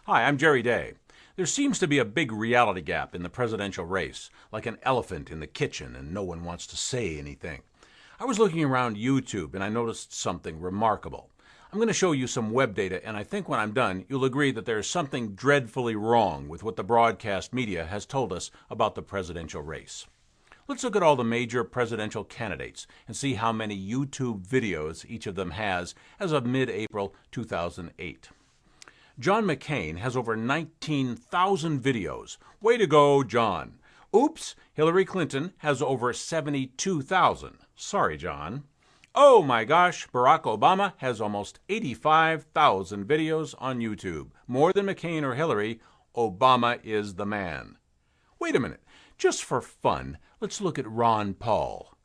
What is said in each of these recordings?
Hi, I'm Jerry Day. There seems to be a big reality gap in the presidential race, like an elephant in the kitchen, and no one wants to say anything. I was looking around YouTube and I noticed something remarkable. I'm going to show you some web data, and I think when I'm done, you'll agree that there is something dreadfully wrong with what the broadcast media has told us about the presidential race. Let's look at all the major presidential candidates and see how many YouTube videos each of them has as of mid-April 2008. John McCain has over 19,000 videos. Way to go, John. Oops, Hillary Clinton has over 72,000. Sorry, John. Oh my gosh, Barack Obama has almost 85,000 videos on YouTube. More than McCain or Hillary, Obama is the man. Wait a minute. Just for fun, let's look at Ron Paul.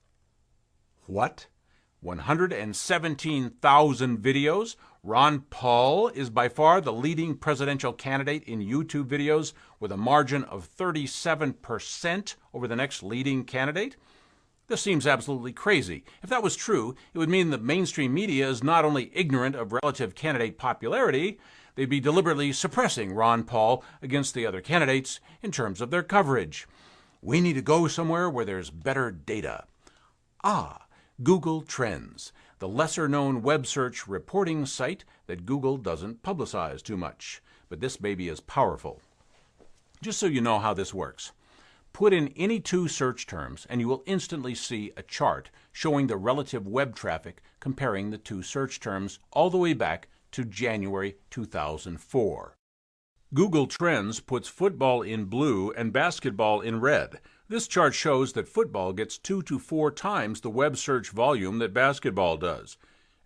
What? 117,000 videos? Ron Paul is by far the leading presidential candidate in YouTube videos with a margin of 37% over the next leading candidate? This seems absolutely crazy. If that was true, it would mean that mainstream media is not only ignorant of relative candidate popularity, they'd be deliberately suppressing Ron Paul against the other candidates in terms of their coverage. We need to go somewhere where there's better data. Google Trends, the lesser-known web search reporting site that Google doesn't publicize too much. But this baby is powerful. Just so you know how this works, put in any two search terms and you will instantly see a chart showing the relative web traffic comparing the two search terms all the way back to January 2004. Google Trends puts football in blue and basketball in red. This chart shows that football gets 2 to 4 times the web search volume that basketball does.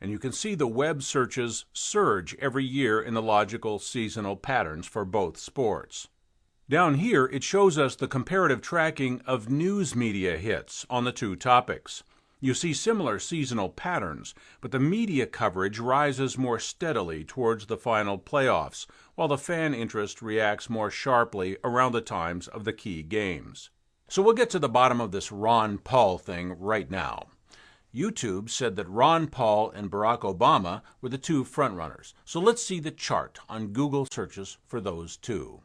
And you can see the web searches surge every year in the logical seasonal patterns for both sports. Down here, it shows us the comparative tracking of news media hits on the two topics. You see similar seasonal patterns, but the media coverage rises more steadily towards the final playoffs, while the fan interest reacts more sharply around the times of the key games. So we'll get to the bottom of this Ron Paul thing right now. YouTube said that Ron Paul and Barack Obama were the two frontrunners. So let's see the chart on Google searches for those two.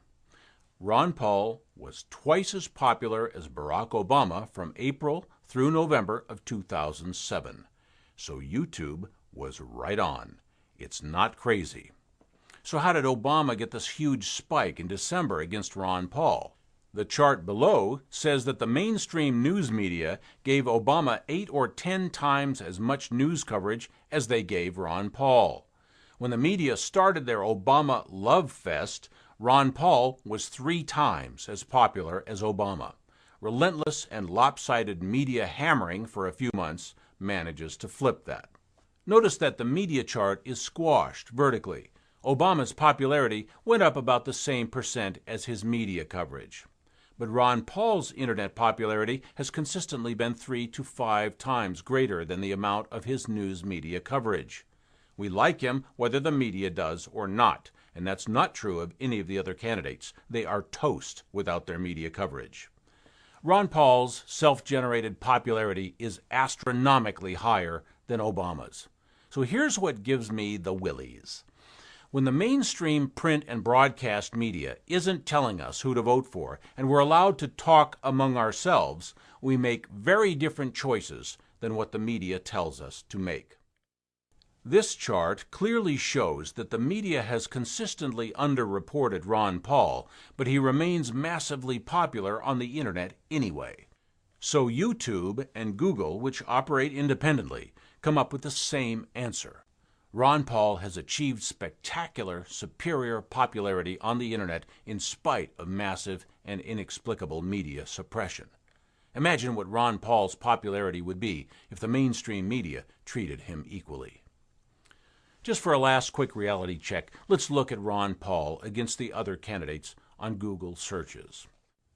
Ron Paul was twice as popular as Barack Obama from April through November of 2007. So YouTube was right on. It's not crazy. So how did Obama get this huge spike in December against Ron Paul? The chart below says that the mainstream news media gave Obama 8 or 10 times as much news coverage as they gave Ron Paul. When the media started their Obama love fest, Ron Paul was 3 times as popular as Obama. Relentless and lopsided media hammering for a few months manages to flip that. Notice that the media chart is squashed vertically. Obama's popularity went up about the same percent as his media coverage. But Ron Paul's internet popularity has consistently been 3 to 5 times greater than the amount of his news media coverage. We like him whether the media does or not, and that's not true of any of the other candidates. They are toast without their media coverage. Ron Paul's self-generated popularity is astronomically higher than Obama's. So here's what gives me the willies. When the mainstream print and broadcast media isn't telling us who to vote for, and we're allowed to talk among ourselves, we make very different choices than what the media tells us to make. This chart clearly shows that the media has consistently underreported Ron Paul, but he remains massively popular on the internet anyway. So YouTube and Google, which operate independently, come up with the same answer. Ron Paul has achieved spectacular, superior popularity on the internet in spite of massive and inexplicable media suppression. Imagine what Ron Paul's popularity would be if the mainstream media treated him equally. Just for a last quick reality check, let's look at Ron Paul against the other candidates on Google searches.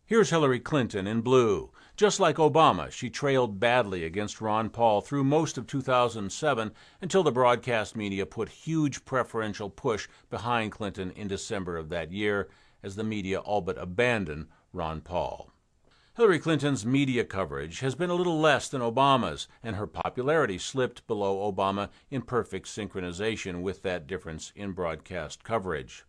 Here's Hillary Clinton in blue. Just like Obama, she trailed badly against Ron Paul through most of 2007 until the broadcast media put huge preferential push behind Clinton in December of that year as the media all but abandoned Ron Paul. Hillary Clinton's media coverage has been a little less than Obama's, and her popularity slipped below Obama in perfect synchronization with that difference in broadcast coverage.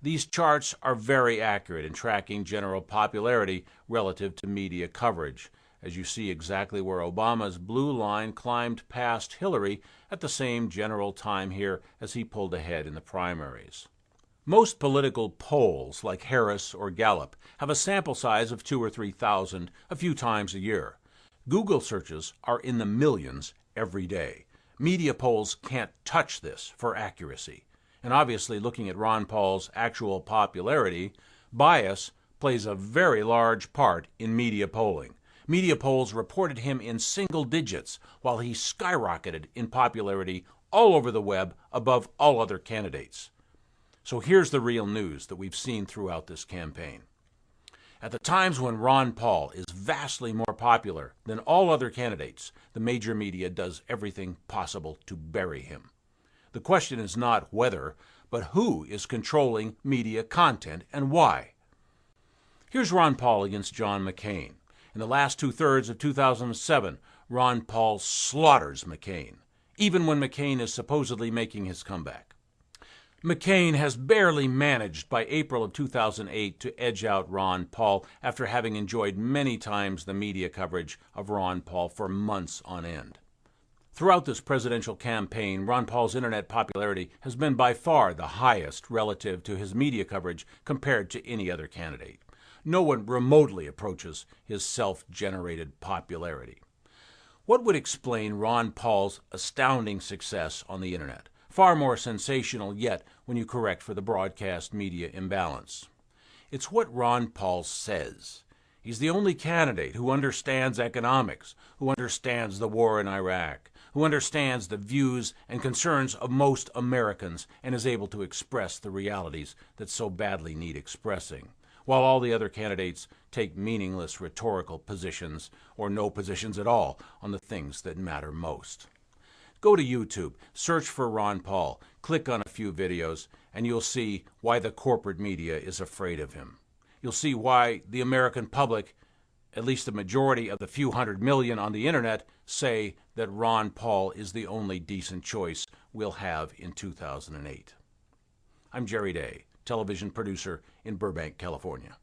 These charts are very accurate in tracking general popularity relative to media coverage, as you see exactly where Obama's blue line climbed past Hillary at the same general time here as he pulled ahead in the primaries. Most political polls, like Harris or Gallup, have a sample size of 2,000 or 3,000 a few times a year. Google searches are in the millions every day. Media polls can't touch this for accuracy. And obviously, looking at Ron Paul's actual popularity, bias plays a very large part in media polling. Media polls reported him in single digits while he skyrocketed in popularity all over the web above all other candidates. So here's the real news that we've seen throughout this campaign. At the times when Ron Paul is vastly more popular than all other candidates, the major media does everything possible to bury him. The question is not whether, but who is controlling media content and why. Here's Ron Paul against John McCain. In the last two-thirds of 2007, Ron Paul slaughters McCain, even when McCain is supposedly making his comeback. McCain has barely managed by April of 2008 to edge out Ron Paul after having enjoyed many times the media coverage of Ron Paul for months on end. Throughout this presidential campaign, Ron Paul's internet popularity has been by far the highest relative to his media coverage compared to any other candidate. No one remotely approaches his self-generated popularity. What would explain Ron Paul's astounding success on the internet? Far more sensational yet when you correct for the broadcast media imbalance. It's what Ron Paul says. He's the only candidate who understands economics, who understands the war in Iraq, who understands the views and concerns of most Americans and is able to express the realities that so badly need expressing, while all the other candidates take meaningless rhetorical positions or no positions at all on the things that matter most. Go to YouTube, search for Ron Paul, click on a few videos, and you'll see why the corporate media is afraid of him. You'll see why the American public, at least the majority of the few 100 million on the internet, say that Ron Paul is the only decent choice we'll have in 2008. I'm Jerry Day, television producer in Burbank, California.